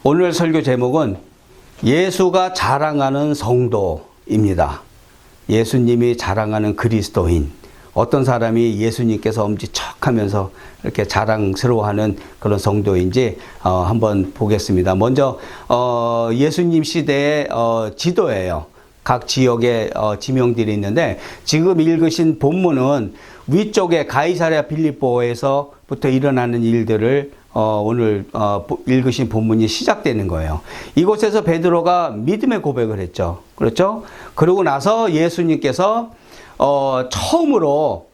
오늘 설교 제목은 예수가 자랑하는 성도입니다. 예수님이 자랑하는 그리스도인. 어떤 사람이 예수님께서 엄지척하면서 이렇게 자랑스러워하는 그런 성도인지 한번 보겠습니다. 먼저 예수님 시대의 지도예요. 각 지역에 지명들이 있는데 지금 읽으신 본문은 위쪽에 가이사랴 빌립보에서부터 일어나는 일들을 오늘 읽으신 본문이 시작되는 거예요. 이곳에서 베드로가 믿음의 고백을 했죠. 그렇죠? 그러고 나서 예수님께서 처음으로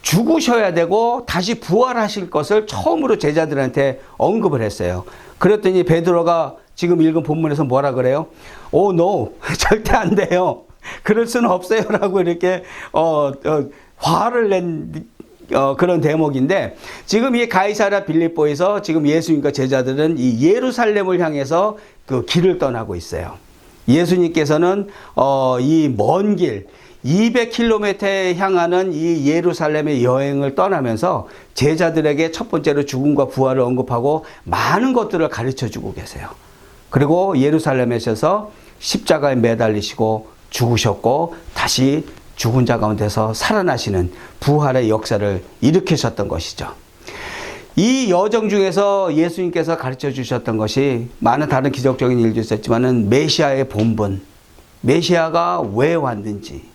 죽으셔야 되고 다시 부활하실 것을 처음으로 제자들한테 언급을 했어요. 그랬더니 베드로가 지금 읽은 본문에서 뭐라 그래요? 오, no. 절대 안 돼요. 그럴 수는 없어요. 라고 이렇게 화를 낸 그런 대목인데, 지금 이 가이사랴 빌립보에서 지금 예수님과 제자들은 이 예루살렘을 향해서 그 길을 떠나고 있어요. 예수님께서는 이 먼 길 200km에 향하는 이 예루살렘의 여행을 떠나면서 제자들에게 첫 번째로 죽음과 부활을 언급하고 많은 것들을 가르쳐 주고 계세요. 그리고 예루살렘에서 십자가에 매달리시고 죽으셨고 다시 죽은 자 가운데서 살아나시는 부활의 역사를 일으키셨던 것이죠. 이 여정 중에서 예수님께서 가르쳐 주셨던 것이 많은 다른 기적적인 일도 있었지만은 메시아의 본분, 메시아가 왜 왔는지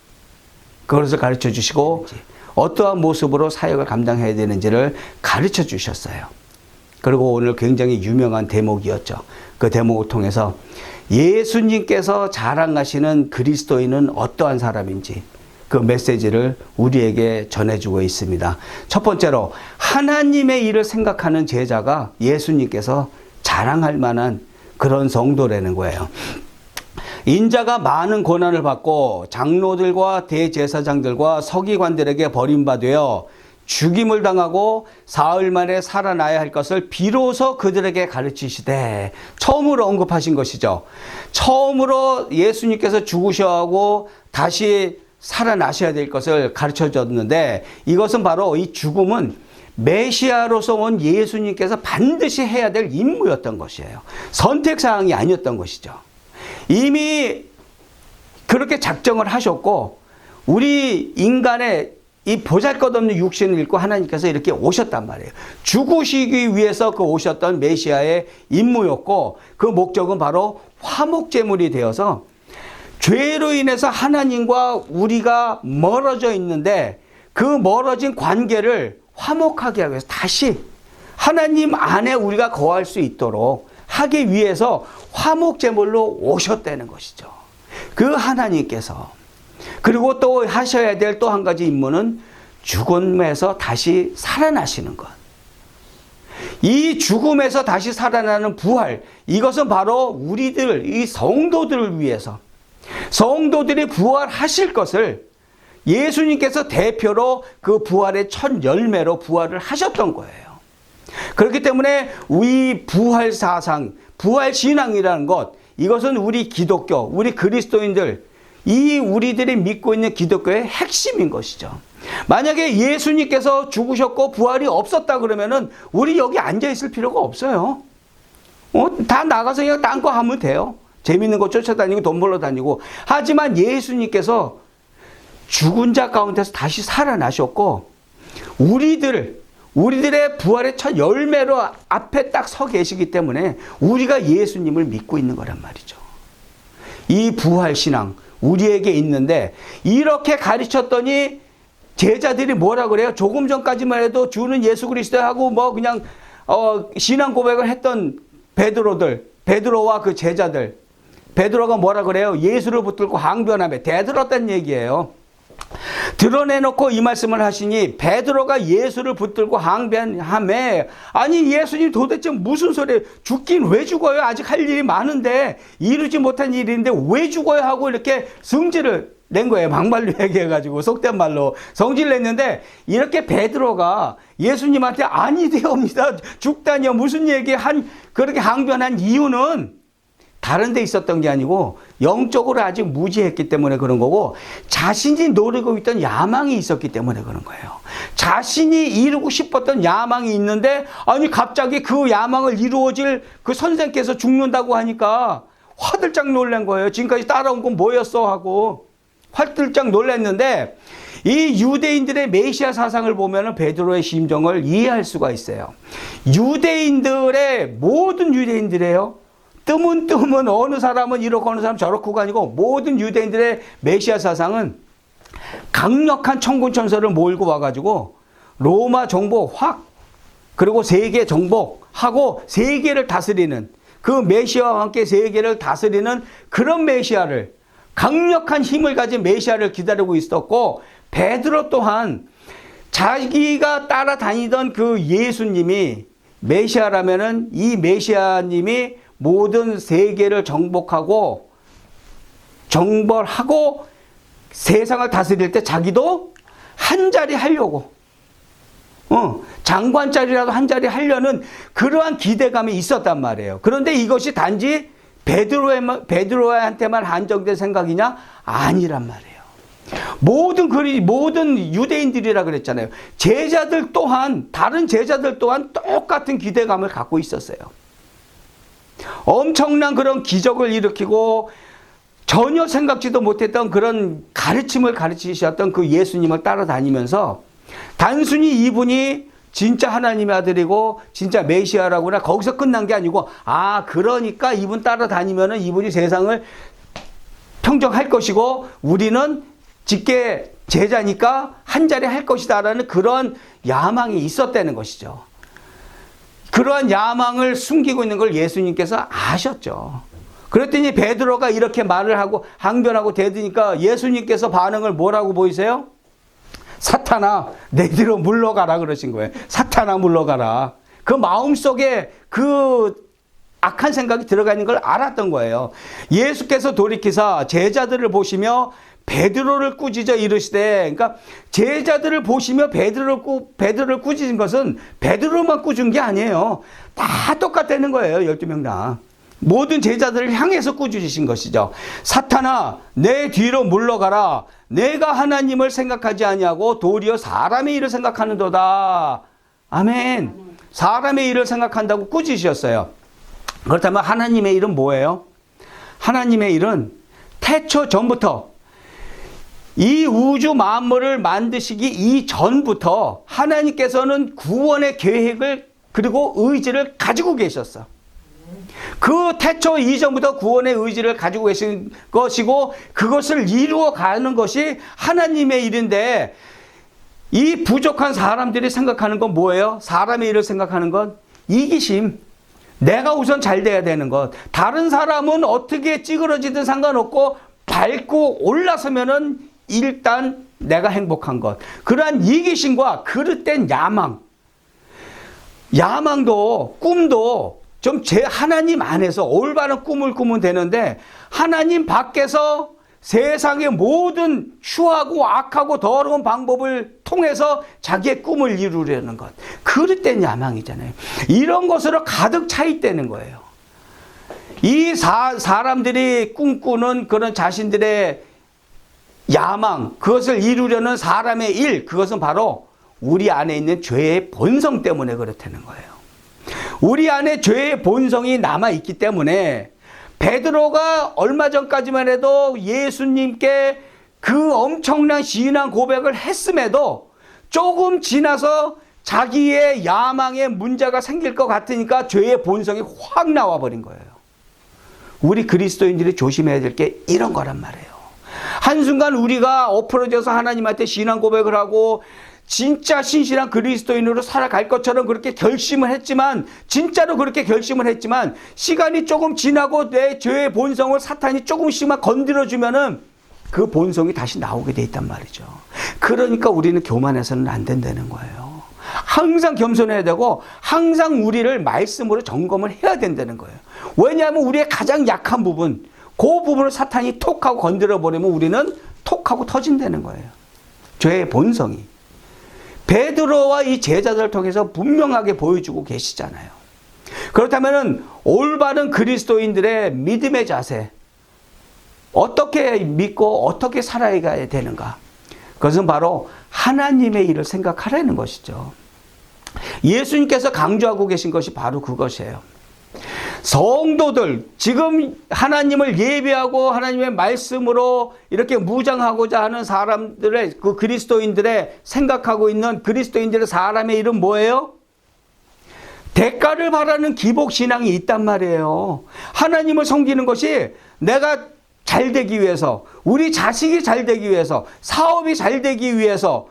그것을 가르쳐 주시고 어떠한 모습으로 사역을 감당해야 되는지를 가르쳐 주셨어요. 그리고 오늘 굉장히 유명한 대목이었죠. 그 대목을 통해서 예수님께서 자랑하시는 그리스도인은 어떠한 사람인지 그 메시지를 우리에게 전해주고 있습니다. 첫 번째로 하나님의 일을 생각하는 제자가 예수님께서 자랑할 만한 그런 성도라는 거예요. 인자가 많은 고난을 받고 장로들과 대제사장들과 서기관들에게 버림받아 죽임을 당하고 사흘 만에 살아나야 할 것을 비로소 그들에게 가르치시되, 처음으로 언급하신 것이죠. 처음으로 예수님께서 죽으셔야 하고 다시 살아나셔야 될 것을 가르쳐 줬는데, 이것은 바로 이 죽음은 메시아로서 온 예수님께서 반드시 해야 될 임무였던 것이에요. 선택사항이 아니었던 것이죠. 이미 그렇게 작정을 하셨고, 우리 인간의 이 보잘것없는 육신을 입고 하나님께서 이렇게 오셨단 말이에요. 죽으시기 위해서 그 오셨던 메시아의 임무였고, 그 목적은 바로 화목제물이 되어서 죄로 인해서 하나님과 우리가 멀어져 있는데 그 멀어진 관계를 화목하게 하기 위해서 다시 하나님 안에 우리가 거할 수 있도록 하기 위해서 화목제물로 오셨다는 것이죠. 그 하나님께서. 그리고 또 하셔야 될 또 한 가지 임무는 죽음에서 다시 살아나시는 것. 이 죽음에서 다시 살아나는 부활, 이것은 바로 우리들, 이 성도들을 위해서, 성도들이 부활하실 것을 예수님께서 대표로 그 부활의 첫 열매로 부활을 하셨던 거예요. 그렇기 때문에 우리 부활 사상, 부활 신앙이라는 것, 이것은 우리 기독교, 우리 그리스도인들, 이 우리들이 믿고 있는 기독교의 핵심인 것이죠. 만약에 예수님께서 죽으셨고 부활이 없었다 그러면은 우리 여기 앉아 있을 필요가 없어요. 다 나가서 그냥 딴 거 하면 돼요. 재밌는 거 쫓아다니고 돈 벌러 다니고. 하지만 예수님께서 죽은 자 가운데서 다시 살아나셨고, 우리들의 부활의 첫 열매로 앞에 딱 서 계시기 때문에 우리가 예수님을 믿고 있는 거란 말이죠. 이 부활 신앙 우리에게 있는데, 이렇게 가르쳤더니 제자들이 뭐라 그래요? 조금 전까지만 해도 주는 예수 그리스도하고 뭐 그냥 신앙 고백을 했던 베드로와 그 제자들, 베드로가 뭐라 그래요? 예수를 붙들고 항변하며 대들었다는 얘기예요. 드러내놓고 이 말씀을 하시니 베드로가 예수를 붙들고 항변하며, 아니 예수님 도대체 무슨 소리예요? 죽긴 왜 죽어요? 아직 할 일이 많은데, 이루지 못한 일인데 왜 죽어요? 하고 이렇게 성질을 낸 거예요. 막말로 얘기해가지고 속된 말로 성질을 냈는데, 이렇게 베드로가 예수님한테 아니 되옵니다, 죽다니요, 무슨 얘기 그렇게 항변한 이유는 다른 데 있었던 게 아니고 영적으로 아직 무지했기 때문에 그런 거고, 자신이 노리고 있던 야망이 있었기 때문에 그런 거예요. 자신이 이루고 싶었던 야망이 있는데, 아니 갑자기 그 야망을 이루어질 그 선생께서 죽는다고 하니까 화들짝 놀란 거예요. 지금까지 따라온 건 뭐였어 하고 화들짝 놀랐는데, 이 유대인들의 메시아 사상을 보면 베드로의 심정을 이해할 수가 있어요. 유대인들의 모든 유대인들이에요. 뜨문뜨문 어느 사람은 이렇고 어느 사람은 저렇고가 아니고, 모든 유대인들의 메시아 사상은 강력한 천군천사를 몰고 와가지고 로마 정복 확, 그리고 세계 정복하고 세계를 다스리는, 그 메시아와 함께 세계를 다스리는 그런 메시아를, 강력한 힘을 가진 메시아를 기다리고 있었고, 베드로 또한 자기가 따라다니던 그 예수님이 메시아라면은 이 메시아님이 모든 세계를 정복하고 정벌하고 세상을 다스릴 때 자기도 한 자리 하려고, 장관 자리라도 한 자리 하려는 그러한 기대감이 있었단 말이에요. 그런데 이것이 단지 베드로한테만 한정된 생각이냐? 아니란 말이에요. 모든 유대인들이라 그랬잖아요. 제자들 또한, 다른 제자들 또한 똑같은 기대감을 갖고 있었어요. 엄청난 그런 기적을 일으키고 전혀 생각지도 못했던 그런 가르침을 가르치셨던 그 예수님을 따라다니면서, 단순히 이분이 진짜 하나님의 아들이고 진짜 메시아라구나, 거기서 끝난 게 아니고, 그러니까 이분 따라다니면은 이분이 세상을 평정할 것이고 우리는 직계 제자니까 한 자리 할 것이다라는 그런 야망이 있었다는 것이죠. 그러한 야망을 숨기고 있는 걸 예수님께서 아셨죠. 그랬더니 베드로가 이렇게 말을 하고 항변하고 대드니까 예수님께서 반응을 뭐라고 보이세요? 사탄아, 내 뒤로 물러가라 그러신 거예요. 사탄아, 물러가라. 그 마음속에 그 악한 생각이 들어가 있는 걸 알았던 거예요. 예수께서 돌이키사 제자들을 보시며 베드로를 꾸짖어 이르시되, 그러니까 제자들을 보시며 베드로를 꾸짖은 것은 베드로만 꾸짖은 게 아니에요. 다 똑같다는 거예요. 12명 다. 모든 제자들을 향해서 꾸짖으신 것이죠. 사탄아, 내 뒤로 물러가라. 내가 하나님을 생각하지 아니하고 도리어 사람의 일을 생각하는도다. 아멘. 사람의 일을 생각한다고 꾸짖으셨어요. 그렇다면 하나님의 일은 뭐예요? 하나님의 일은 태초 전부터, 이 우주 만물을 만드시기 이전부터 하나님께서는 구원의 계획을 그리고 의지를 가지고 계셨어. 그 태초 이전부터 구원의 의지를 가지고 계신 것이고, 그것을 이루어 가는 것이 하나님의 일인데, 이 부족한 사람들이 생각하는 건 뭐예요? 사람의 일을 생각하는 건 이기심. 내가 우선 잘 돼야 되는 것. 다른 사람은 어떻게 찌그러지든 상관없고 밟고 올라서면은 일단 내가 행복한 것. 그러한 이기심과 그릇된 야망도 꿈도 좀 하나님 안에서 올바른 꿈을 꾸면 되는데, 하나님 밖에서 세상의 모든 추하고 악하고 더러운 방법을 통해서 자기의 꿈을 이루려는 것. 그릇된 야망이잖아요. 이런 것으로 가득 차 있다는 거예요. 이 사람들이 꿈꾸는 그런 자신들의 야망, 그것을 이루려는 사람의 일, 그것은 바로 우리 안에 있는 죄의 본성 때문에 그렇다는 거예요. 우리 안에 죄의 본성이 남아있기 때문에, 베드로가 얼마 전까지만 해도 예수님께 그 엄청난 신앙 고백을 했음에도 조금 지나서 자기의 야망에 문제가 생길 것 같으니까 죄의 본성이 확 나와버린 거예요. 우리 그리스도인들이 조심해야 될 게 이런 거란 말이에요. 한순간 우리가 엎어져서 하나님한테 신앙 고백을 하고 진짜 신실한 그리스도인으로 살아갈 것처럼 그렇게 결심을 했지만, 진짜로 그렇게 결심을 했지만, 시간이 조금 지나고 내 죄의 본성을 사탄이 조금씩만 건드려주면은 그 본성이 다시 나오게 돼 있단 말이죠. 그러니까 우리는 교만해서는 안 된다는 거예요. 항상 겸손해야 되고 항상 우리를 말씀으로 점검을 해야 된다는 거예요. 왜냐하면 우리의 가장 약한 부분, 그 부분을 사탄이 톡하고 건드려버리면 우리는 톡하고 터진다는 거예요. 죄의 본성이. 베드로와 이 제자들을 통해서 분명하게 보여주고 계시잖아요. 그렇다면 올바른 그리스도인들의 믿음의 자세, 어떻게 믿고 어떻게 살아가야 되는가? 그것은 바로 하나님의 일을 생각하라는 것이죠. 예수님께서 강조하고 계신 것이 바로 그것이에요. 성도들, 지금 하나님을 예배하고 하나님의 말씀으로 이렇게 무장하고자 하는 사람들의, 그 그리스도인들의 생각하고 있는 그리스도인들의 사람의 일은 뭐예요? 대가를 바라는 기복신앙이 있단 말이에요. 하나님을 섬기는 것이 내가 잘 되기 위해서, 우리 자식이 잘 되기 위해서, 사업이 잘 되기 위해서,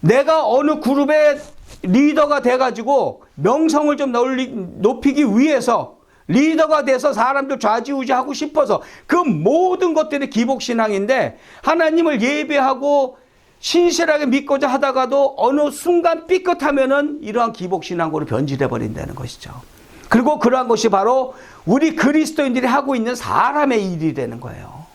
내가 어느 그룹의 리더가 돼가지고 명성을 좀 높이기 위해서, 리더가 돼서 사람들 좌지우지하고 싶어서, 그 모든 것들이 기복신앙인데, 하나님을 예배하고 신실하게 믿고자 하다가도 어느 순간 삐끗하면은 이러한 기복신앙으로 변질해 버린다는 것이죠. 그리고 그러한 것이 바로 우리 그리스도인들이 하고 있는 사람의 일이라는 거예요.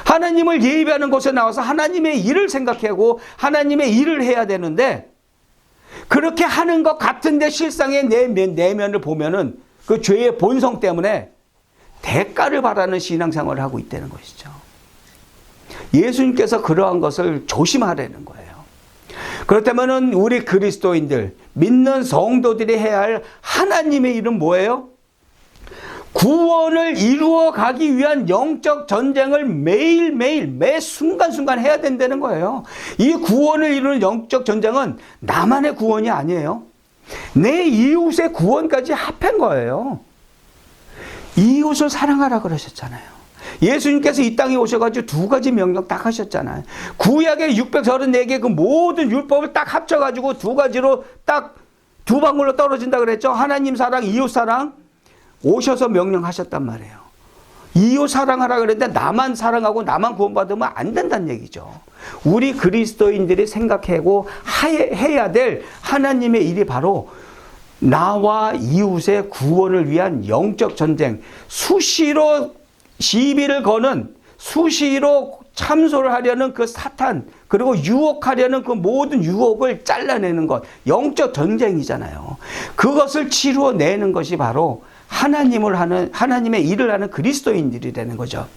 하나님을 예배하는 곳에 나와서 하나님의 일을 생각하고 하나님의 일을 해야 되는데, 그렇게 하는 것 같은데 실상의 내면을 보면은 그 죄의 본성 때문에 대가를 바라는 신앙생활을 하고 있다는 것이죠. 예수님께서 그러한 것을 조심하라는 거예요. 그렇다면 우리 그리스도인들, 믿는 성도들이 해야 할 하나님의 일은 뭐예요? 구원을 이루어 가기 위한 영적 전쟁을 매일매일 매 순간순간 해야 된다는 거예요. 이 구원을 이루는 영적 전쟁은 나만의 구원이 아니에요. 내 이웃의 구원까지 합한 거예요. 이웃을 사랑하라 그러셨잖아요. 예수님께서 이 땅에 오셔가지고 두 가지 명령 딱 하셨잖아요. 구약의 634개 그 모든 율법을 딱 합쳐가지고 두 가지로 딱 두 방울로 떨어진다 그랬죠. 하나님 사랑, 이웃 사랑. 오셔서 명령하셨단 말이에요. 이웃 사랑하라 그랬는데 나만 사랑하고 나만 구원받으면 안 된다는 얘기죠. 우리 그리스도인들이 생각하고 해야 될 하나님의 일이 바로 나와 이웃의 구원을 위한 영적 전쟁, 수시로 시비를 거는, 수시로 참소를 하려는 그 사탄, 그리고 유혹하려는 그 모든 유혹을 잘라내는 것, 영적 전쟁이잖아요. 그것을 치루어내는 것이 바로 하나님의 일을 하는 그리스도인들이 되는 거죠.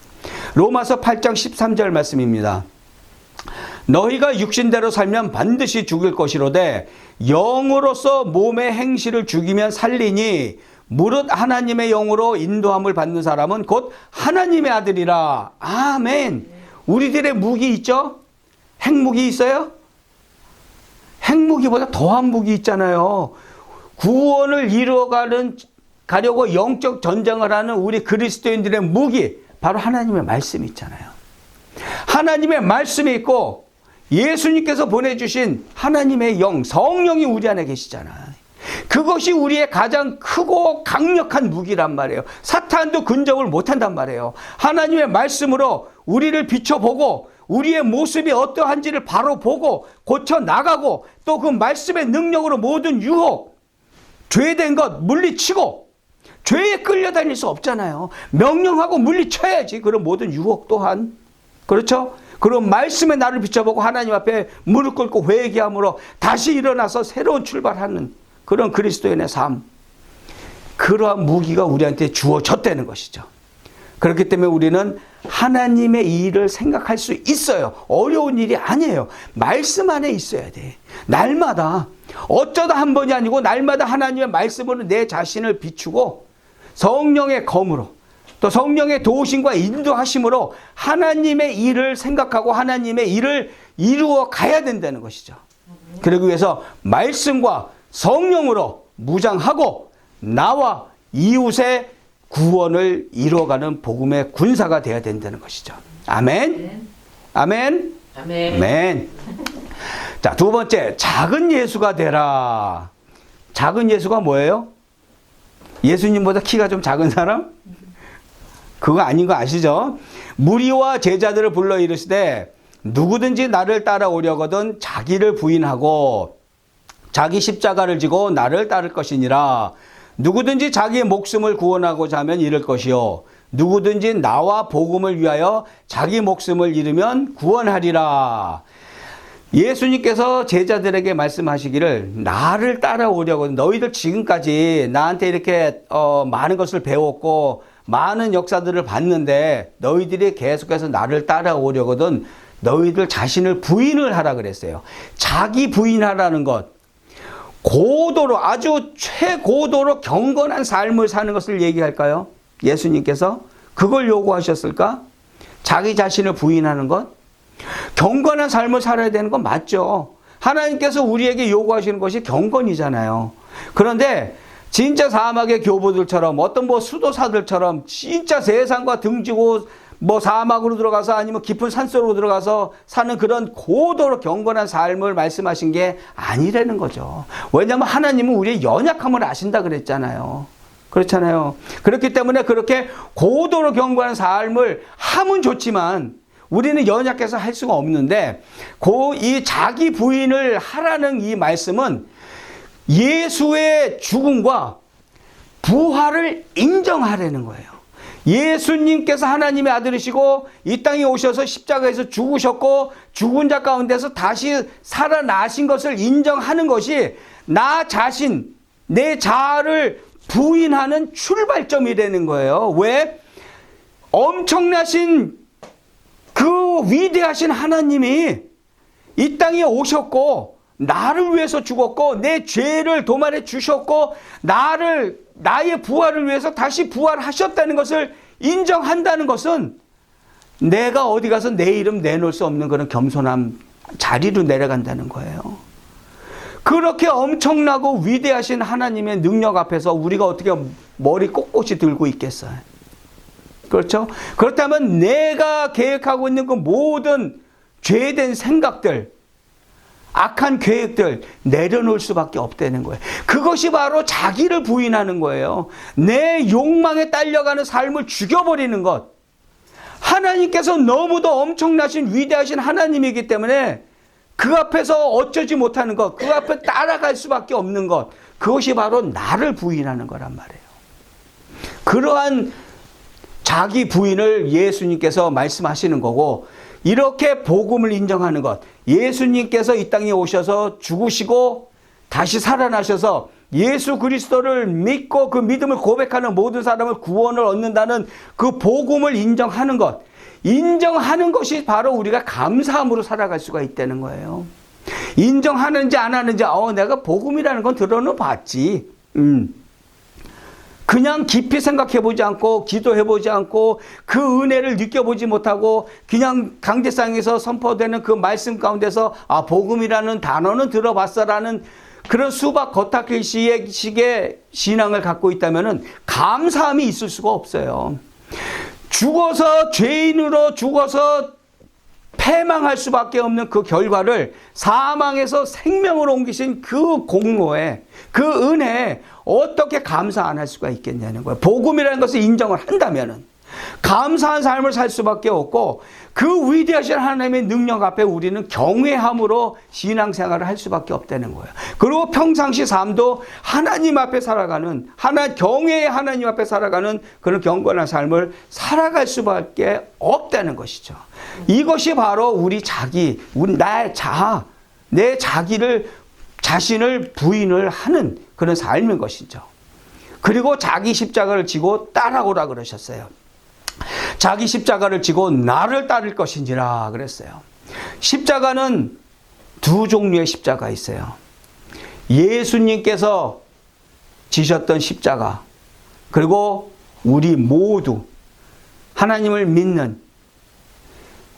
로마서 8장 13절 말씀입니다. 너희가 육신대로 살면 반드시 죽을 것이로되 영으로서 몸의 행실을 죽이면 살리니 무릇 하나님의 영으로 인도함을 받는 사람은 곧 하나님의 아들이라. 아멘. 우리들의 무기 있죠? 핵무기 있어요? 핵무기보다 더한 무기 있잖아요. 구원을 가려고 영적 전쟁을 하는 우리 그리스도인들의 무기, 바로 하나님의 말씀이 있잖아요. 하나님의 말씀이 있고 예수님께서 보내주신 하나님의 영, 성령이 우리 안에 계시잖아요. 그것이 우리의 가장 크고 강력한 무기란 말이에요. 사탄도 근접을 못한단 말이에요. 하나님의 말씀으로 우리를 비춰보고 우리의 모습이 어떠한지를 바로 보고 고쳐나가고 또 그 말씀의 능력으로 모든 유혹, 죄된 것 물리치고, 죄에 끌려다닐 수 없잖아요. 명령하고 물리쳐야지. 그런 모든 유혹 또한. 그렇죠? 그런 말씀에 나를 비춰보고 하나님 앞에 무릎 꿇고 회개함으로 다시 일어나서 새로운 출발하는 그런 그리스도인의 삶. 그러한 무기가 우리한테 주어졌다는 것이죠. 그렇기 때문에 우리는 하나님의 일을 생각할 수 있어요. 어려운 일이 아니에요. 말씀 안에 있어야 돼. 날마다, 어쩌다 한 번이 아니고 날마다 하나님의 말씀으로 내 자신을 비추고 성령의 검으로 또 성령의 도우심과 인도하심으로 하나님의 일을 생각하고 하나님의 일을 이루어 가야 된다는 것이죠. 그러기 위해서 말씀과 성령으로 무장하고 나와 이웃의 구원을 이루어가는 복음의 군사가 되어야 된다는 것이죠. 아멘. 아멘. 아멘. 아멘. 자, 두 번째, 작은 예수가 되라. 작은 예수가 뭐예요? 예수님보다 키가 좀 작은 사람? 그거 아닌 거 아시죠? 무리와 제자들을 불러 이르시되 누구든지 나를 따라오려거든 자기를 부인하고 자기 십자가를 지고 나를 따를 것이니라. 누구든지 자기의 목숨을 구원하고자 하면 잃을 것이요 누구든지 나와 복음을 위하여 자기 목숨을 잃으면 구원하리라. 예수님께서 제자들에게 말씀하시기를 나를 따라오려고 너희들 지금까지 나한테 이렇게 많은 것을 배웠고 많은 역사들을 봤는데 너희들이 계속해서 나를 따라오려거든 너희들 자신을 부인을 하라 그랬어요. 자기 부인하라는 것. 고도로 아주 최고도로 경건한 삶을 사는 것을 얘기할까요? 예수님께서 그걸 요구하셨을까? 자기 자신을 부인하는 것? 경건한 삶을 살아야 되는 건 맞죠. 하나님께서 우리에게 요구하시는 것이 경건이잖아요. 그런데 진짜 사막의 교부들처럼 어떤 수도사들처럼 진짜 세상과 등지고 사막으로 들어가서 아니면 깊은 산속으로 들어가서 사는 그런 고도로 경건한 삶을 말씀하신 게 아니라는 거죠. 왜냐하면 하나님은 우리의 연약함을 아신다 그랬잖아요. 그렇잖아요. 그렇기 때문에 그렇게 고도로 경건한 삶을 하면 좋지만 우리는 연약해서 할 수가 없는데 이 자기 부인을 하라는 이 말씀은 예수의 죽음과 부활을 인정하라는 거예요. 예수님께서 하나님의 아들이시고 이 땅에 오셔서 십자가에서 죽으셨고 죽은 자 가운데서 다시 살아나신 것을 인정하는 것이 나 자신, 내 자아를 부인하는 출발점이라는 거예요. 왜? 엄청나신 그 위대하신 하나님이 이 땅에 오셨고 나를 위해서 죽었고 내 죄를 도말해 주셨고 나의 부활을 위해서 다시 부활하셨다는 것을 인정한다는 것은 내가 어디 가서 내 이름 내놓을 수 없는 그런 겸손한 자리로 내려간다는 거예요. 그렇게 엄청나고 위대하신 하나님의 능력 앞에서 우리가 어떻게 머리 꼿꼿이 들고 있겠어요? 그렇죠? 그렇다면 내가 계획하고 있는 그 모든 죄된 생각들, 악한 계획들 내려놓을 수밖에 없다는 거예요. 그것이 바로 자기를 부인하는 거예요. 내 욕망에 딸려가는 삶을 죽여버리는 것. 하나님께서 너무도 엄청나신 위대하신 하나님이기 때문에 그 앞에서 어쩌지 못하는 것, 그 앞에 따라갈 수밖에 없는 것, 그것이 바로 나를 부인하는 거란 말이에요. 그러한 자기 부인을 예수님께서 말씀하시는 거고 이렇게 복음을 인정하는 것, 예수님께서 이 땅에 오셔서 죽으시고 다시 살아나셔서 예수 그리스도를 믿고 그 믿음을 고백하는 모든 사람을 구원을 얻는다는 그 복음을 인정하는 것, 인정하는 것이 바로 우리가 감사함으로 살아갈 수가 있다는 거예요. 인정하는지 안 하는지 내가 복음이라는 건 들어는 봤지. 그냥 깊이 생각해보지 않고 기도해보지 않고 그 은혜를 느껴보지 못하고 그냥 강제상에서 선포되는 그 말씀 가운데서 복음이라는 단어는 들어봤어라는 그런 수박 겉핥기식의 신앙을 갖고 있다면 감사함이 있을 수가 없어요. 죽어서 죄인으로 죽어서 패망할 수밖에 없는 그 결과를 사망에서 생명으로 옮기신 그 공로에 그 은혜에 어떻게 감사 안 할 수가 있겠냐는 거예요. 복음이라는 것을 인정을 한다면은 감사한 삶을 살 수밖에 없고 그 위대하신 하나님의 능력 앞에 우리는 경외함으로 신앙생활을 할 수밖에 없다는 거예요. 그리고 평상시 삶도 하나님 앞에 살아가는 경외의 하나님 앞에 살아가는 그런 경건한 삶을 살아갈 수밖에 없다는 것이죠. 이것이 바로 우리 나의 자아, 내 자신을 부인을 하는 그런 삶인 것이죠. 그리고 자기 십자가를 지고 따라오라 그러셨어요. 자기 십자가를 지고 나를 따를 것인지라 그랬어요. 십자가는 두 종류의 십자가 있어요. 예수님께서 지셨던 십자가, 그리고 우리 모두 하나님을 믿는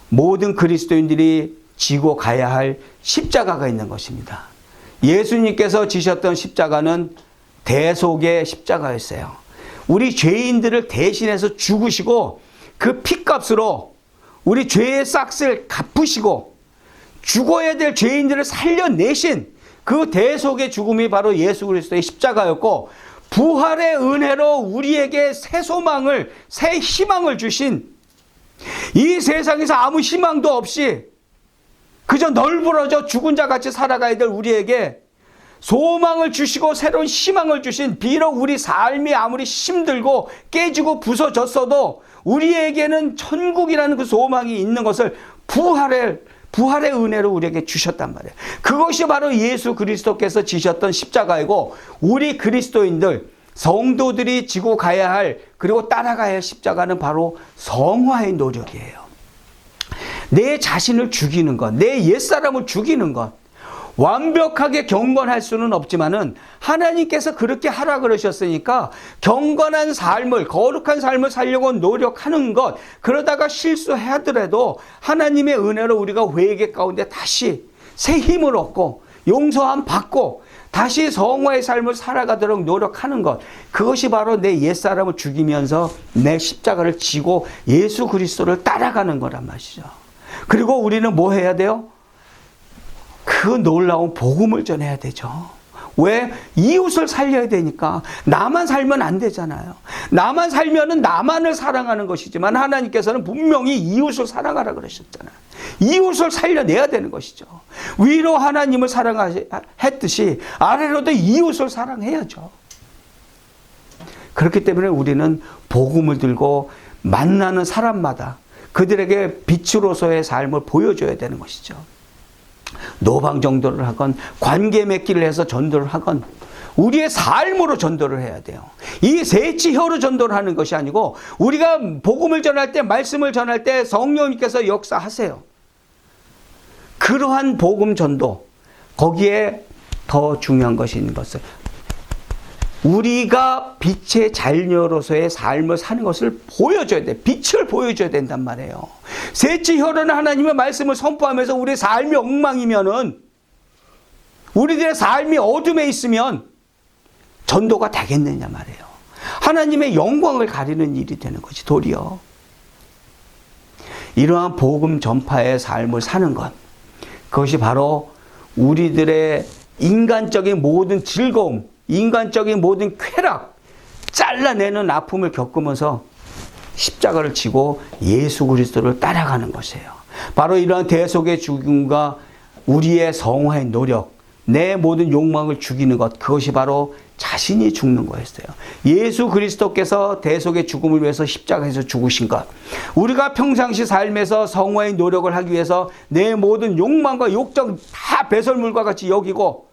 모든 그리스도인들이 지고 가야 할 십자가가 있는 것입니다. 예수님께서 지셨던 십자가는 대속의 십자가였어요. 우리 죄인들을 대신해서 죽으시고 그 피값으로 우리 죄의 싹을 갚으시고 죽어야 될 죄인들을 살려내신 그 대속의 죽음이 바로 예수 그리스도의 십자가였고, 부활의 은혜로 우리에게 새 소망을, 새 희망을 주신, 이 세상에서 아무 희망도 없이 그저 널브러져 죽은 자 같이 살아가야 될 우리에게 소망을 주시고 새로운 희망을 주신, 비록 우리 삶이 아무리 힘들고 깨지고 부서졌어도 우리에게는 천국이라는 그 소망이 있는 것을 부활의 은혜로 우리에게 주셨단 말이에요. 그것이 바로 예수 그리스도께서 지셨던 십자가이고 우리 그리스도인들 성도들이 지고 가야 할 그리고 따라가야 할 십자가는 바로 성화의 노력이에요. 내 자신을 죽이는 것, 내 옛사람을 죽이는 것. 완벽하게 경건할 수는 없지만은 하나님께서 그렇게 하라 그러셨으니까 경건한 삶을, 거룩한 삶을 살려고 노력하는 것, 그러다가 실수하더라도 하나님의 은혜로 우리가 회개 가운데 다시 새 힘을 얻고 용서함 받고 다시 성화의 삶을 살아가도록 노력하는 것, 그것이 바로 내 옛사람을 죽이면서 내 십자가를 지고 예수 그리스도를 따라가는 거란 말이죠. 그리고 우리는 뭐 해야 돼요? 그 놀라운 복음을 전해야 되죠. 왜? 이웃을 살려야 되니까. 나만 살면 안 되잖아요. 나만 살면은 나만을 사랑하는 것이지만 하나님께서는 분명히 이웃을 사랑하라 그러셨잖아요. 이웃을 살려내야 되는 것이죠. 위로 하나님을 사랑했듯이 아래로도 이웃을 사랑해야죠. 그렇기 때문에 우리는 복음을 들고 만나는 사람마다 그들에게 빛으로서의 삶을 보여줘야 되는 것이죠. 노방 전도를 하건 관계 맺기를 해서 전도를 하건 우리의 삶으로 전도를 해야 돼요. 이 세치혀로 전도를 하는 것이 아니고 우리가 복음을 전할 때, 말씀을 전할 때 성령님께서 역사하세요. 그러한 복음 전도, 거기에 더 중요한 것이 있는 것은 우리가 빛의 자녀로서의 삶을 사는 것을 보여줘야 돼. 빛을 보여줘야 된단 말이에요. 셋째 혀로는 하나님의 말씀을 선포하면서 우리의 삶이 엉망이면은, 우리들의 삶이 어둠에 있으면 전도가 되겠느냐 말이에요. 하나님의 영광을 가리는 일이 되는 거지, 도리어. 이러한 복음 전파의 삶을 사는 것, 그것이 바로 우리들의 인간적인 모든 즐거움, 인간적인 모든 쾌락, 잘라내는 아픔을 겪으면서 십자가를 지고 예수 그리스도를 따라가는 것이에요. 바로 이러한 대속의 죽음과 우리의 성화의 노력, 내 모든 욕망을 죽이는 것, 그것이 바로 자신이 죽는 거였어요. 예수 그리스도께서 대속의 죽음을 위해서 십자가에서 죽으신 것, 우리가 평상시 삶에서 성화의 노력을 하기 위해서 내 모든 욕망과 욕정 다 배설물과 같이 여기고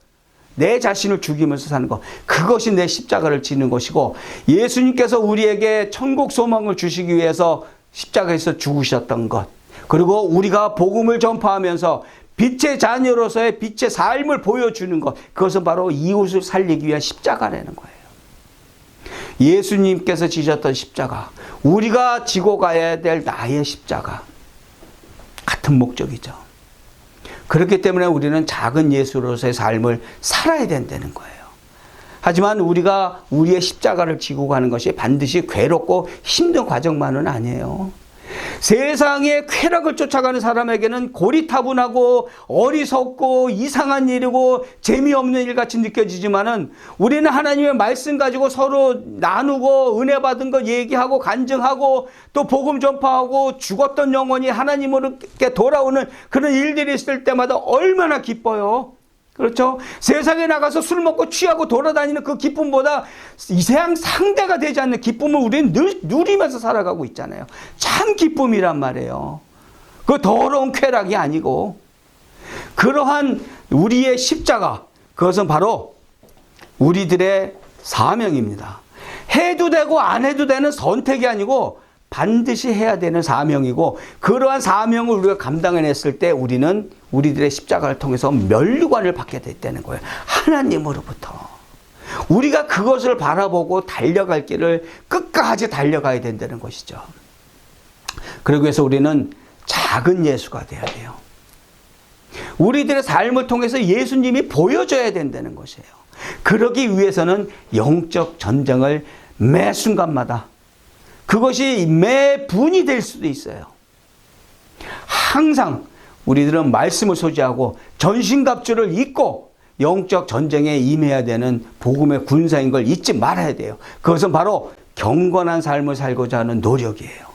내 자신을 죽이면서 사는 것, 그것이 내 십자가를 지는 것이고, 예수님께서 우리에게 천국 소망을 주시기 위해서 십자가에서 죽으셨던 것, 그리고 우리가 복음을 전파하면서 빛의 자녀로서의 빛의 삶을 보여주는 것, 그것은 바로 이웃을 살리기 위한 십자가라는 거예요. 예수님께서 지셨던 십자가, 우리가 지고 가야 될 나의 십자가, 같은 목적이죠. 그렇기 때문에 우리는 작은 예수로서의 삶을 살아야 된다는 거예요. 하지만 우리가 우리의 십자가를 지고 가는 것이 반드시 괴롭고 힘든 과정만은 아니에요. 세상의 쾌락을 쫓아가는 사람에게는 고리타분하고 어리석고 이상한 일이고 재미없는 일같이 느껴지지만은, 우리는 하나님의 말씀 가지고 서로 나누고 은혜 받은 것 얘기하고 간증하고 또 복음 전파하고 죽었던 영혼이 하나님으로 돌아오는 그런 일들이 있을 때마다 얼마나 기뻐요. 그렇죠? 세상에 나가서 술 먹고 취하고 돌아다니는 그 기쁨보다 이 세상 상대가 되지 않는 기쁨을 우리는 늘 누리면서 살아가고 있잖아요. 참 기쁨이란 말이에요. 그 더러운 쾌락이 아니고, 그러한 우리의 십자가, 그것은 바로 우리들의 사명입니다. 해도 되고 안 해도 되는 선택이 아니고 반드시 해야 되는 사명이고, 그러한 사명을 우리가 감당해냈을 때 우리는 우리들의 십자가를 통해서 면류관을 받게 됐다는 거예요. 하나님으로부터. 우리가 그것을 바라보고 달려갈 길을 끝까지 달려가야 된다는 것이죠. 그러기 위해서 우리는 작은 예수가 돼야 돼요. 우리들의 삶을 통해서 예수님이 보여줘야 된다는 것이에요. 그러기 위해서는 영적 전쟁을 매 순간마다, 그것이 매분이 될 수도 있어요. 항상 우리들은 말씀을 소지하고 전신갑주를 입고 영적 전쟁에 임해야 되는 복음의 군사인 걸 잊지 말아야 돼요. 그것은 바로 경건한 삶을 살고자 하는 노력이에요.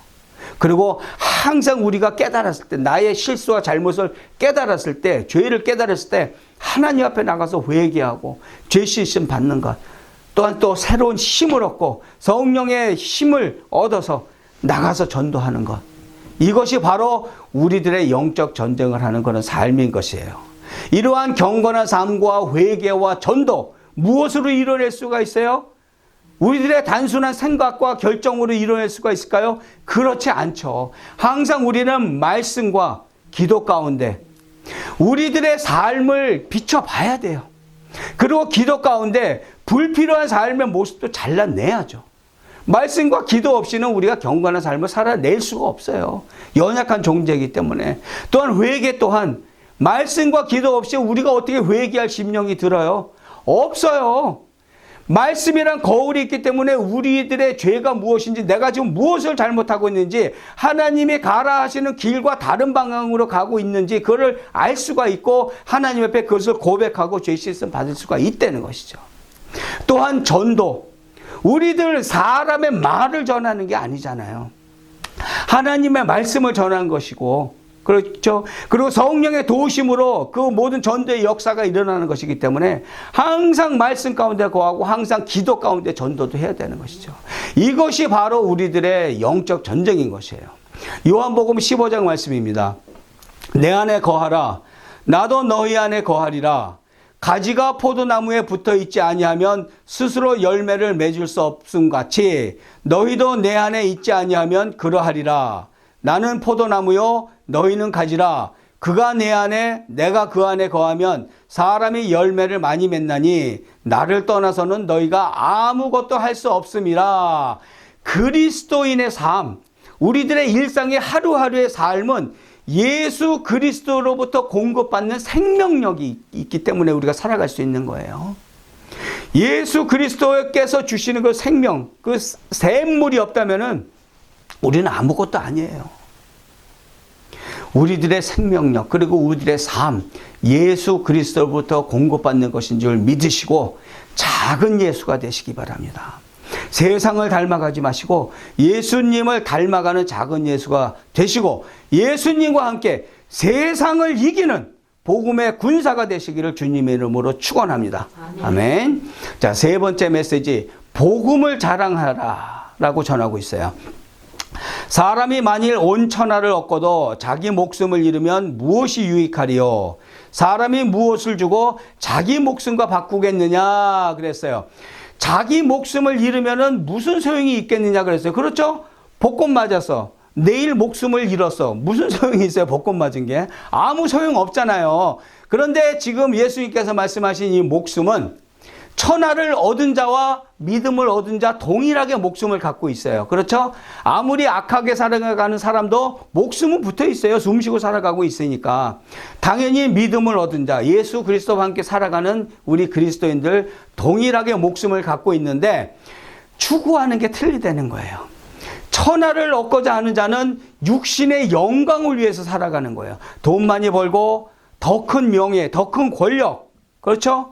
그리고 항상 우리가 깨달았을 때, 나의 실수와 잘못을 깨달았을 때, 죄를 깨달았을 때 하나님 앞에 나가서 회개하고 죄 씻음 받는 것, 또한 또 새로운 힘을 얻고 성령의 힘을 얻어서 나가서 전도하는 것, 이것이 바로 우리들의 영적 전쟁을 하는 그런 삶인 것이에요. 이러한 경건한 삶과 회개와 전도, 무엇으로 이뤄낼 수가 있어요? 우리들의 단순한 생각과 결정으로 이뤄낼 수가 있을까요? 그렇지 않죠. 항상 우리는 말씀과 기도 가운데 우리들의 삶을 비춰봐야 돼요. 그리고 기도 가운데 불필요한 삶의 모습도 잘라내야죠. 말씀과 기도 없이는 우리가 경건한 삶을 살아낼 수가 없어요. 연약한 존재이기 때문에. 또한 회개 또한 말씀과 기도 없이 우리가 어떻게 회개할 심령이 들어요? 없어요. 말씀이란 거울이 있기 때문에 우리들의 죄가 무엇인지, 내가 지금 무엇을 잘못하고 있는지, 하나님이 가라 하시는 길과 다른 방향으로 가고 있는지 그걸 알 수가 있고 하나님 앞에 그것을 고백하고 죄 씻음 받을 수가 있다는 것이죠. 또한 전도, 우리들 사람의 말을 전하는 게 아니잖아요. 하나님의 말씀을 전하는 것이고, 그렇죠. 그리고 성령의 도우심으로 그 모든 전도의 역사가 일어나는 것이기 때문에 항상 말씀 가운데 거하고 항상 기도 가운데 전도도 해야 되는 것이죠. 이것이 바로 우리들의 영적 전쟁인 것이에요. 요한복음 15장 말씀입니다. 내 안에 거하라. 나도 너희 안에 거하리라. 가지가 포도나무에 붙어 있지 아니하면 스스로 열매를 맺을 수 없음 같이 너희도 내 안에 있지 아니하면 그러하리라. 나는 포도나무요 너희는 가지라. 그가 내 안에 내가 그 안에 거하면 사람이 열매를 많이 맺나니 나를 떠나서는 너희가 아무것도 할 수 없음이라. 그리스도인의 삶, 우리들의 일상의 하루하루의 삶은 예수 그리스도로부터 공급받는 생명력이 있기 때문에 우리가 살아갈 수 있는 거예요. 예수 그리스도께서 주시는 그 생명, 그 샘물이 없다면은 우리는 아무것도 아니에요. 우리들의 생명력 그리고 우리들의 삶, 예수 그리스도로부터 공급받는 것인 줄 믿으시고 작은 예수가 되시기 바랍니다. 세상을 닮아가지 마시고 예수님을 닮아가는 작은 예수가 되시고 예수님과 함께 세상을 이기는 복음의 군사가 되시기를 주님의 이름으로 축원합니다. 아멘. 자, 세 번째 메시지, 복음을 자랑하라 라고 전하고 있어요. 사람이 만일 온 천하를 얻고도 자기 목숨을 잃으면 무엇이 유익하리요? 사람이 무엇을 주고 자기 목숨과 바꾸겠느냐 그랬어요. 자기 목숨을 잃으면 무슨 소용이 있겠느냐 그랬어요. 그렇죠? 복권 맞아서 내일 목숨을 잃었어. 무슨 소용이 있어요? 복권 맞은 게. 아무 소용 없잖아요. 그런데 지금 예수님께서 말씀하신 이 목숨은 천하를 얻은 자와 믿음을 얻은 자 동일하게 목숨을 갖고 있어요. 그렇죠? 아무리 악하게 살아가는 사람도 목숨은 붙어 있어요. 숨쉬고 살아가고 있으니까. 당연히 믿음을 얻은 자, 예수 그리스도와 함께 살아가는 우리 그리스도인들 동일하게 목숨을 갖고 있는데 추구하는 게 틀리다는 거예요. 천하를 얻고자 하는 자는 육신의 영광을 위해서 살아가는 거예요. 돈 많이 벌고 더 큰 명예, 더 큰 권력. 그렇죠?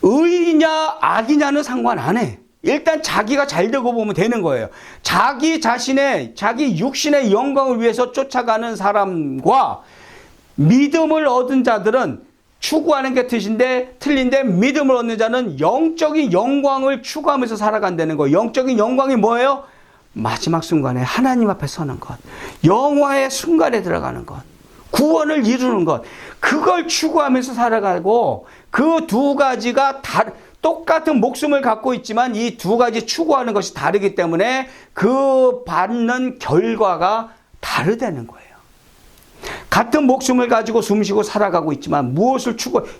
의냐 악이냐는 상관 안 해. 일단 자기가 잘 되고 보면 되는 거예요. 자기 자신의, 자기 육신의 영광을 위해서 쫓아가는 사람과 믿음을 얻은 자들은 추구하는 게 틀린데 믿음을 얻는 자는 영적인 영광을 추구하면서 살아간다는 거예요. 영적인 영광이 뭐예요? 마지막 순간에 하나님 앞에 서는 것, 영화의 순간에 들어가는 것, 구원을 이루는 것, 그걸 추구하면서 살아가고 그 두 가지가 똑같은 목숨을 갖고 있지만 이 두 가지 추구하는 것이 다르기 때문에 그 받는 결과가 다르다는 거예요. 같은 목숨을 가지고 숨쉬고 살아가고 있지만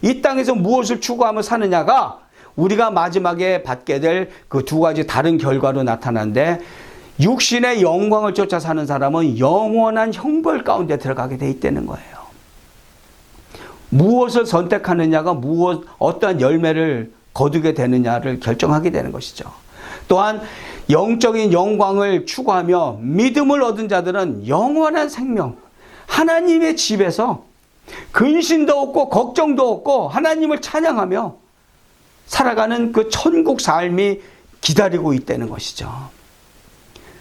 이 땅에서 무엇을 추구하며 사느냐가 우리가 마지막에 받게 될 그 두 가지 다른 결과로 나타나는데 육신의 영광을 쫓아 사는 사람은 영원한 형벌 가운데 들어가게 돼 있다는 거예요. 무엇을 선택하느냐가 어떠한 열매를 거두게 되느냐를 결정하게 되는 것이죠. 또한 영적인 영광을 추구하며 믿음을 얻은 자들은 영원한 생명, 하나님의 집에서 근심도 없고 걱정도 없고 하나님을 찬양하며 살아가는 그 천국 삶이 기다리고 있다는 것이죠.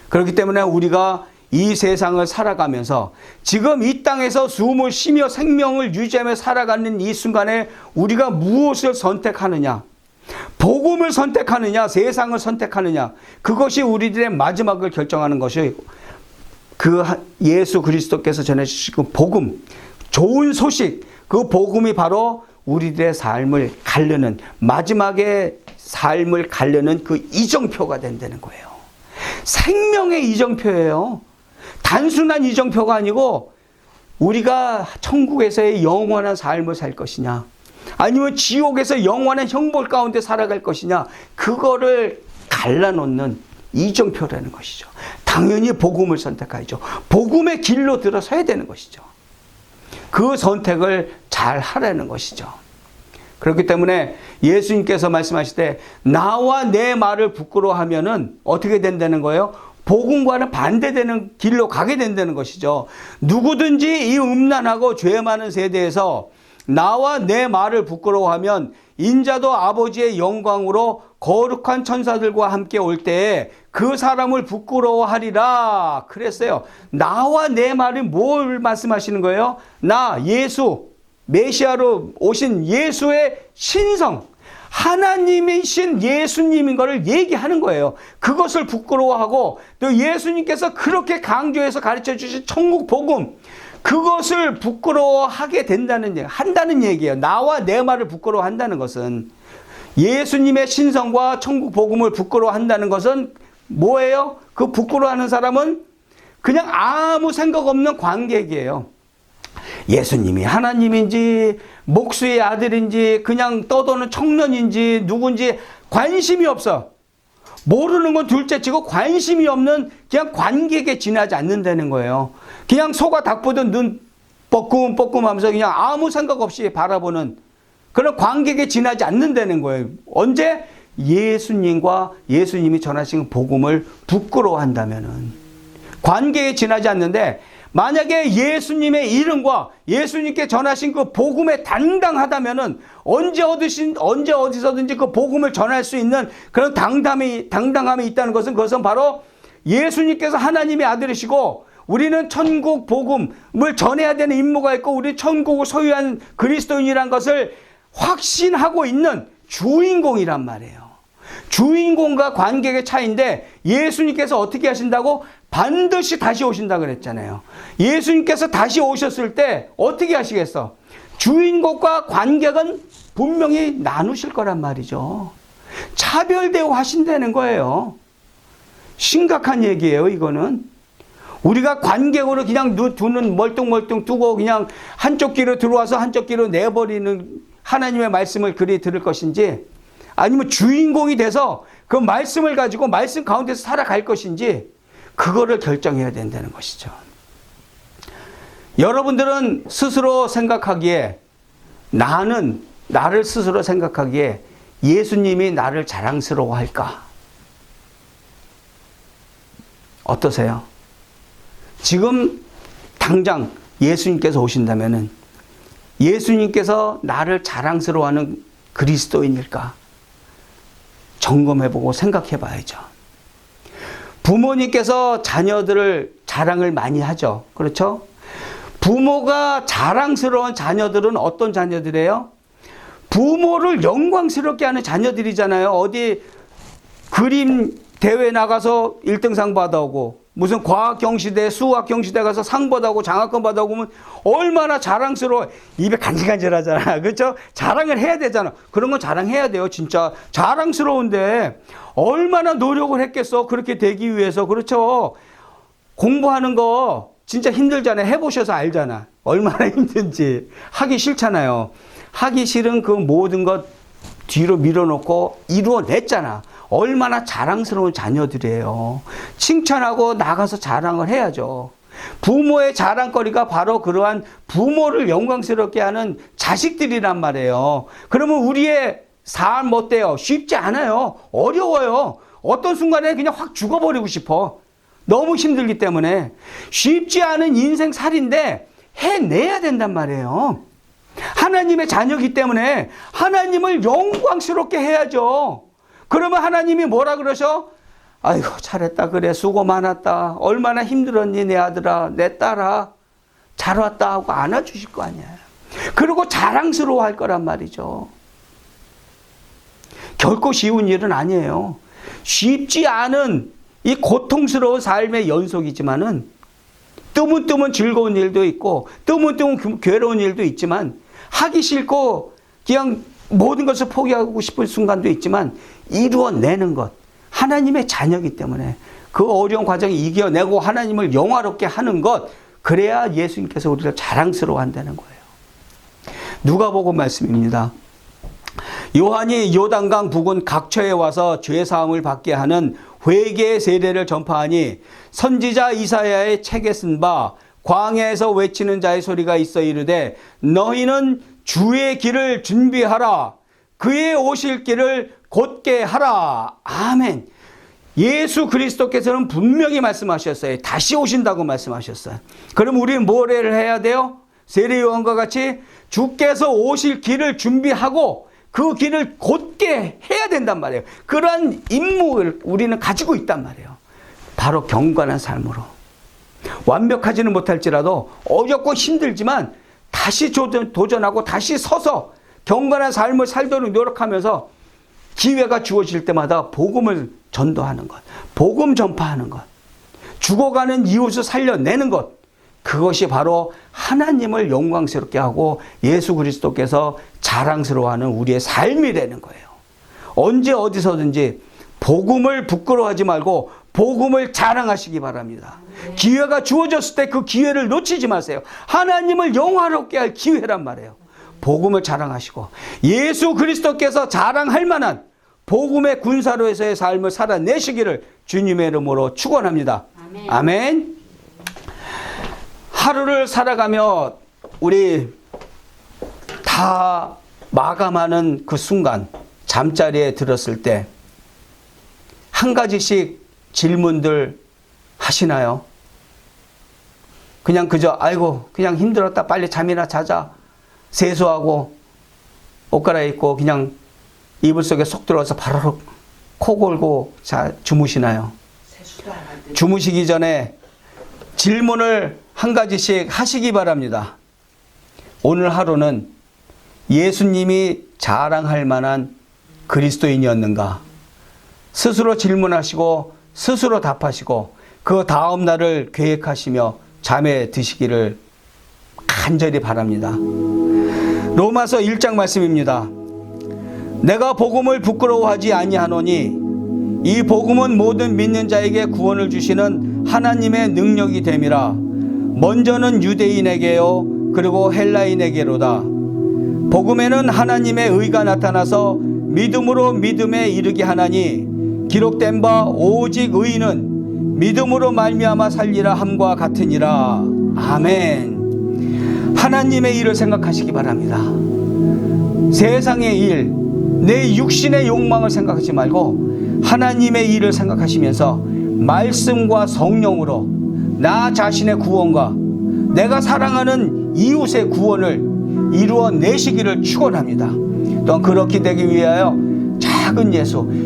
그렇기 때문에 우리가 이 세상을 살아가면서 지금 이 땅에서 숨을 쉬며 생명을 유지하며 살아가는 이 순간에 우리가 무엇을 선택하느냐, 복음을 선택하느냐, 세상을 선택하느냐, 그것이 우리들의 마지막을 결정하는 것이 그 예수 그리스도께서 전해주신 그 복음, 좋은 소식, 그 복음이 바로 우리들의 삶을 가르는, 마지막에 삶을 가르는 그 이정표가 된다는 거예요. 생명의 이정표예요. 단순한 이정표가 아니고 우리가 천국에서의 영원한 삶을 살 것이냐, 아니면 지옥에서 영원한 형벌 가운데 살아갈 것이냐, 그거를 갈라놓는 이정표라는 것이죠. 당연히 복음을 선택하죠. 복음의 길로 들어서야 되는 것이죠. 그 선택을 잘 하라는 것이죠. 그렇기 때문에 예수님께서 말씀하실 때 나와 내 말을 부끄러워하면은 어떻게 된다는 거예요? 복음과는 반대되는 길로 가게 된다는 것이죠. 누구든지 이 음란하고 죄 많은 세대에서 나와 내 말을 부끄러워하면 인자도 아버지의 영광으로 거룩한 천사들과 함께 올 때에 그 사람을 부끄러워하리라 그랬어요. 나와 내 말이 뭘 말씀하시는 거예요? 나 예수, 메시아로 오신 예수의 신성, 하나님이신 예수님인 것을 얘기하는 거예요. 그것을 부끄러워하고 또 예수님께서 그렇게 강조해서 가르쳐 주신 천국 복음, 그것을 부끄러워하게 한다는 얘기예요. 나와 내 말을 부끄러워한다는 것은, 예수님의 신성과 천국 복음을 부끄러워한다는 것은 뭐예요? 그 부끄러워하는 사람은 그냥 아무 생각 없는 관객이에요. 예수님이 하나님인지 목수의 아들인지 그냥 떠도는 청년인지 누군지 관심이 없어. 모르는 건 둘째치고 관심이 없는 그냥 관객에 지나지 않는다는 거예요. 그냥 소가 닭 보듯 눈 뻐끔뻐끔 하면서 그냥 아무 생각 없이 바라보는 그런 관객에 지나지 않는다는 거예요. 언제? 예수님과 예수님이 전하신 복음을 부끄러워한다면은 관계에 지나지 않는데, 만약에 예수님의 이름과 예수님께 전하신 그 복음에 당당하다면은 언제 어디서든지 그 복음을 전할 수 있는 그런 당당함이 있다는 것은, 그것은 바로 예수님께서 하나님의 아들이시고 우리는 천국 복음을 전해야 되는 임무가 있고 우리 천국을 소유한 그리스도인이란 것을 확신하고 있는 주인공이란 말이에요. 주인공과 관객의 차이인데, 예수님께서 어떻게 하신다고? 반드시 다시 오신다 그랬잖아요. 예수님께서 다시 오셨을 때 어떻게 하시겠어? 주인공과 관객은 분명히 나누실 거란 말이죠. 차별 대우하신다는 거예요. 심각한 얘기예요, 이거는. 우리가 관객으로 그냥 두 눈 멀뚱멀뚱 뜨고 그냥 한쪽 귀로 들어와서 한쪽 귀로 내버리는 하나님의 말씀을 그리 들을 것인지, 아니면 주인공이 돼서 그 말씀을 가지고 말씀 가운데서 살아갈 것인지, 그거를 결정해야 된다는 것이죠. 여러분들은 스스로 생각하기에, 나를 스스로 생각하기에 예수님이 나를 자랑스러워할까? 어떠세요? 지금 당장 예수님께서 오신다면은 예수님께서 나를 자랑스러워하는 그리스도인일까? 점검해보고 생각해봐야죠. 부모님께서 자녀들을 자랑을 많이 하죠. 그렇죠? 부모가 자랑스러운 자녀들은 어떤 자녀들이에요? 부모를 영광스럽게 하는 자녀들이잖아요. 어디 그림 대회 나가서 1등상 받아오고, 무슨 과학 경시대, 수학 경시대 가서 상 받아오고 장학금 받아오면 얼마나 자랑스러워. 입에 간질간질하잖아. 그렇죠? 자랑을 해야 되잖아. 그런 건 자랑해야 돼요. 진짜 자랑스러운데 얼마나 노력을 했겠어, 그렇게 되기 위해서. 그렇죠? 공부하는 거 진짜 힘들잖아요. 해보셔서 알잖아. 얼마나 힘든지. 하기 싫잖아요. 하기 싫은 그 모든 것 뒤로 밀어놓고 이루어냈잖아. 얼마나 자랑스러운 자녀들이에요. 칭찬하고 나가서 자랑을 해야죠. 부모의 자랑거리가 바로 그러한 부모를 영광스럽게 하는 자식들이란 말이에요. 그러면 우리의 삶 어때요? 쉽지 않아요. 어려워요. 어떤 순간에 그냥 확 죽어버리고 싶어. 너무 힘들기 때문에. 쉽지 않은 인생살인데 해내야 된단 말이에요. 하나님의 자녀이기 때문에 하나님을 영광스럽게 해야죠. 그러면 하나님이 뭐라 그러셔? 아이고 잘했다, 그래, 수고 많았다, 얼마나 힘들었니 내 아들아, 내 딸아, 잘 왔다 하고 안아주실 거 아니야. 그리고 자랑스러워 할 거란 말이죠. 결코 쉬운 일은 아니에요. 쉽지 않은 이 고통스러운 삶의 연속이지만은 뜨문뜨문 즐거운 일도 있고 뜨문뜨문 괴로운 일도 있지만 하기 싫고 그냥 모든 것을 포기하고 싶은 순간도 있지만 이루어내는 것, 하나님의 자녀이기 때문에 그 어려운 과정을 이겨내고 하나님을 영화롭게 하는 것, 그래야 예수님께서 우리를 자랑스러워한다는 거예요. 누가복음 말씀입니다. 요한이 요단강 부근 각처에 와서 죄사함을 받게 하는 회개의 세례를 전파하니 선지자 이사야의 책에 쓴 바 광야에서 외치는 자의 소리가 있어 이르되 너희는 주의 길을 준비하라, 그의 오실 길을 곧게 하라. 아멘. 예수 그리스도께서는 분명히 말씀하셨어요. 다시 오신다고 말씀하셨어요. 그럼 우리는 뭐를 해야 돼요? 세례 요한과 같이 주께서 오실 길을 준비하고 그 길을 곧게 해야 된단 말이에요. 그러한 임무를 우리는 가지고 있단 말이에요. 바로 경건한 삶으로. 완벽하지는 못할지라도 어렵고 힘들지만 다시 도전하고 다시 서서 경건한 삶을 살도록 노력하면서 기회가 주어질 때마다 복음을 전도하는 것, 복음 전파하는 것, 죽어가는 이웃을 살려내는 것, 그것이 바로 하나님을 영광스럽게 하고 예수 그리스도께서 자랑스러워하는 우리의 삶이라는 거예요. 언제 어디서든지 복음을 부끄러워하지 말고 복음을 자랑하시기 바랍니다. 기회가 주어졌을 때 그 기회를 놓치지 마세요. 하나님을 영화롭게 할 기회란 말이에요. 복음을 자랑하시고 예수 그리스도께서 자랑할 만한 복음의 군사로에서의 삶을 살아내시기를 주님의 이름으로 축원합니다. 아멘. 아멘. 하루를 살아가며 우리 다 마감하는 그 순간, 잠자리에 들었을 때 한 가지씩 질문들 하시나요? 그냥 그저 아이고 그냥 힘들었다 빨리 잠이나 자자, 세수하고 옷 갈아입고 그냥 이불 속에 속 들어와서 바로 코 골고 주무시나요? 주무시기 전에 질문을 한 가지씩 하시기 바랍니다. 오늘 하루는 예수님이 자랑할 만한 그리스도인이었는가? 스스로 질문하시고 스스로 답하시고 그 다음 날을 계획하시며 잠에 드시기를 간절히 바랍니다. 로마서 1장 말씀입니다. 내가 복음을 부끄러워하지 아니하노니 이 복음은 모든 믿는 자에게 구원을 주시는 하나님의 능력이 됨이라. 먼저는 유대인에게요 그리고 헬라인에게로다. 복음에는 하나님의 의가 나타나서 믿음으로 믿음에 이르게 하나니 기록된 바 오직 의인은 믿음으로 말미암아 살리라 함과 같으니라. 아멘. 하나님의 일을 생각하시기 바랍니다. 세상의 일, 내 육신의 욕망을 생각하지 말고 하나님의 일을 생각하시면서 말씀과 성령으로 나 자신의 구원과 내가 사랑하는 이웃의 구원을 이루어내시기를 축원합니다. 또한 그렇게 되기 위하여 작은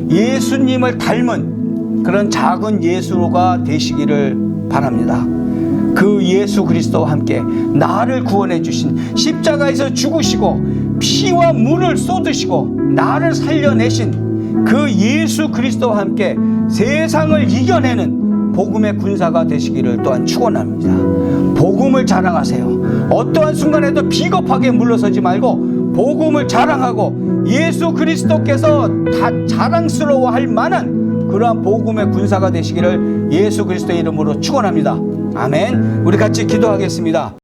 예수님을 닮은 그런 작은 예수가 되시기를 바랍니다. 그 예수 그리스도와 함께 나를 구원해 주신, 십자가에서 죽으시고 피와 물을 쏟으시고 나를 살려내신 그 예수 그리스도와 함께 세상을 이겨내는 복음의 군사가 되시기를 또한 축원합니다. 복음을 자랑하세요. 어떠한 순간에도 비겁하게 물러서지 말고 복음을 자랑하고 예수 그리스도께서 다 자랑스러워할 만한 그러한 복음의 군사가 되시기를 예수 그리스도의 이름으로 축원합니다. 아멘. 우리 같이 기도하겠습니다.